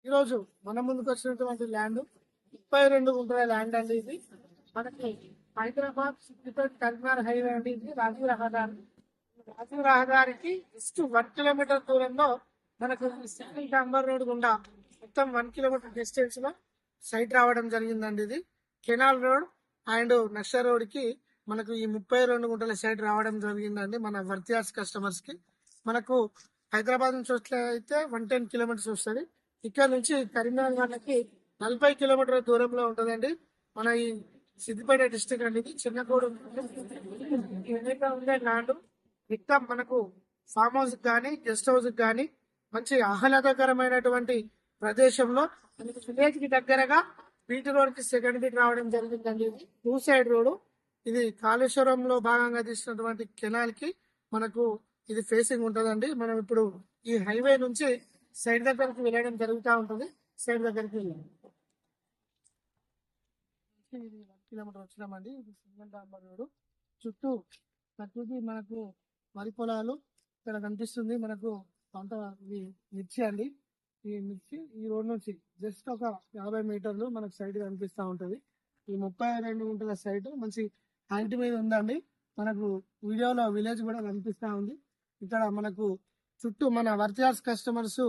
ఈరోజు మన ముందుకు వచ్చినటువంటి ల్యాండ్ 32 గుంటల ల్యాండ్ అండి. ఇది మనకి హైదరాబాద్ సిద్దిపేట కరీంనగర్ హైవే అండి. ఇది రాజీవ్ రహదారి. రాజీవ్ రహదారికి జస్ట్ 1 కిలోమీటర్ దూరంలో మనకు సింగిల్ డాంబర్ రోడ్ గుండా మొత్తం 1 కిలోమీటర్ డిస్టెన్స్ లో సైట్ రావడం జరిగిందండి. ఇది కెనాల్ రోడ్ అండ్ నక్ష రోడ్ కి మనకు ఈ 32 గుంటల సైట్ రావడం జరిగిందండి. మన వర్తియాస్ కస్టమర్స్ కి మనకు హైదరాబాద్ నుంచి వస్తే అయితే 110 కిలోమీటర్స్ వస్తుంది. ఇక్కడ నుంచి కరీంనగర్ వాళ్ళకి 40 కిలోమీటర్ల దూరంలో ఉంటుందండి. మన ఈ సిద్దిపేట డిస్టిక్ అండి. ఇది చిన్నకోడు ఉండే ల్యాండ్ ఇక్కడ మనకు ఫామ్ హౌస్ కానీ గెస్ట్ హౌస్ కానీ మంచి ఆహ్లాదకరమైనటువంటి ప్రదేశంలో విలేజ్ కి దగ్గరగా బీటీ రోడ్ కి సెకండ్ బీట్ రావడం జరిగిందండి. ఇది 2 సైడ్ రోడ్. ఇది కాళేశ్వరంలో భాగంగా తీసినటువంటి కెనాల్ కి మనకు ఇది ఫేసింగ్ ఉంటుందండి. మనం ఇప్పుడు ఈ హైవే నుంచి సైడ్ దగ్గరికి వెళ్ళడం జరుగుతూ ఉంటుంది. సైడ్ దగ్గరికి వెళ్ళాం. ఇది 1 కిలోమీటర్ వచ్చినామండి. ఇది సింగల్ డాంబర్ రోడ్. చుట్టూ ప్రకృతి మనకు వరి పొలాలు ఇక్కడ కనిపిస్తుంది. మనకు పంట మిర్చి అండి. ఈ మిర్చి ఈ రోడ్ నుంచి జస్ట్ ఒక 50 మీటర్లు మనకు సైడ్ కనిపిస్తూ ఉంటది. ఈ 32 గుంటల సైట్ మంచి హైట్ మీద ఉందండి. మనకు వీడియోలో విలేజ్ కూడా కనిపిస్తా ఉంది. ఇక్కడ మనకు చుట్టూ మన వర్తియాస్ కస్టమర్స్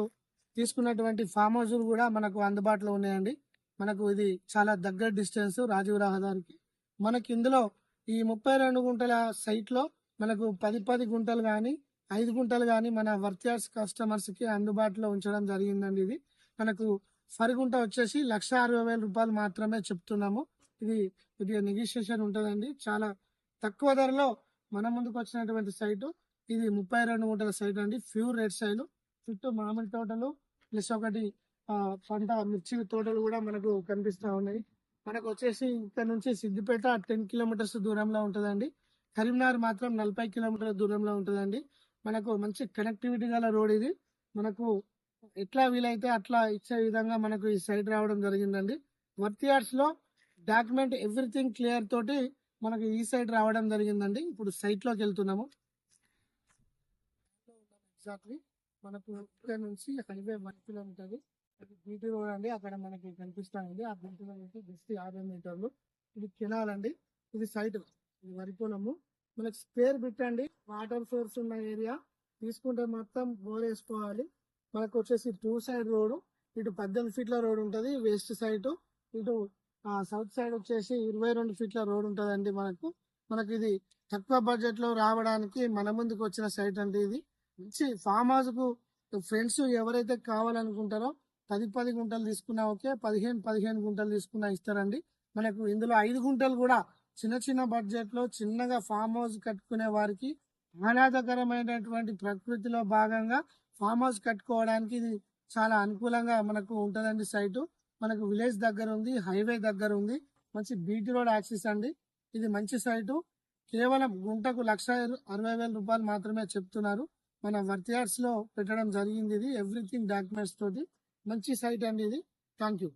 తీసుకున్నటువంటి ఫామ్ హౌస్ కూడా మనకు అందుబాటులో ఉన్నాయండి. మనకు ఇది చాలా దగ్గర డిస్టెన్స్ రాజీవ్ రహదారికి. మనకి ఇందులో ఈ 32 గుంటల సైట్ లో మనకు 10 గుంటలు కానీ 5 గుంటలు కానీ మన వర్తియాస్ కస్టమర్స్ కి అందుబాటులో ఉంచడం జరిగిందండి. ఇది మనకు ఫర్ గుంట వచ్చేసి 1,60,000 రూపాయలు మాత్రమే చెప్తున్నాము. ఇది కొద్దిగా నెగోషియేషన్ ఉంటుందండి. చాలా తక్కువ ధరలో మన ముందుకు వచ్చినటువంటి సైటు ఇది 32 గుంటల సైట్ అండి. Pure red side. చుట్టూ మామిడి తోటలు ప్లస్ ఒకటి పంట మిర్చి తోటలు కూడా మనకు కనిపిస్తా ఉన్నాయి. మనకు వచ్చేసి ఇక్కడ నుంచి సిద్దిపేట 10 కిలోమీటర్స్ దూరంలో ఉంటుందండి. కరీంనగర్ మాత్రం 40 కిలోమీటర్ల దూరంలో ఉంటుందండి. మనకు మంచి కనెక్టివిటీ గల రోడ్ ఇది. మనకు ఎట్లా వీలైతే అట్లా ఇచ్చే విధంగా మనకు ఈ సైట్ రావడం జరిగిందండి. వర్తియార్స్ లో డాక్యుమెంట్ ఎవ్రీథింగ్ క్లియర్ తోటి మనకు ఈ సైట్ రావడం జరిగిందండి. ఇప్పుడు సైట్ లోకి వెళ్తున్నాము. ఎగ్జాక్ట్లీ మనకు ఇక్కడ నుంచి హైవే 1 కిలోమీటర్ బీటీ రోడ్ అండి. అక్కడ మనకి కనిపిస్తా ఉంది. ఆ బీటీ రోడ్ నుంచి జస్ట్ 50 మీటర్లు. ఇది కెనాల్ అండి. ఇది సైట్, ఇది వరి పొలము. మనకి స్పేర్ బిట్ అండి. వాటర్ సోర్స్ ఉన్న ఏరియా తీసుకుంటే మొత్తం బోర్ వేసుకోవాలి. మనకు వచ్చేసి 2 సైడ్ రోడ్. ఇటు 18 ఫీట్ల రోడ్ ఉంటుంది వెస్ట్ సైడ్. ఇటు సౌత్ సైడ్ వచ్చేసి 22 ఫీట్ల రోడ్ ఉంటుందండి. మనకి ఇది తక్కువ బడ్జెట్ లో రావడానికి మన ముందుకు వచ్చిన సైట్ అంటే ఇది మంచి ఫామ్ హౌస్ కు ఫ్రెండ్స్ ఎవరైతే కావాలనుకుంటారో 10 గుంటలు తీసుకున్నా ఓకే, 15 గుంటలు తీసుకున్నా ఇస్తారండి. మనకు ఇందులో 5 గుంటలు కూడా చిన్న బడ్జెట్ లో చిన్నగా ఫామ్ హౌస్ కట్టుకునే వారికి ఆహ్లాదకరమైనటువంటి ప్రకృతిలో భాగంగా ఫామ్ హౌస్ కట్టుకోవడానికి ఇది చాలా అనుకూలంగా మనకు ఉంటదండి. సైటు మనకు విలేజ్ దగ్గర ఉంది, హైవే దగ్గర ఉంది. మంచి బీటీ రోడ్ యాక్సిస్ అండి. ఇది మంచి సైటు. కేవలం గుంటకు 1,60,000 రూపాయలు మాత్రమే చెప్తున్నారు. మన వర్తియార్స్ లో పెట్టడం జరిగింది. ఇది ఎవ్రీథింగ్ డాక్యుమెంట్స్ తోటి మంచి సైట్ అండి ఇది. Thank you.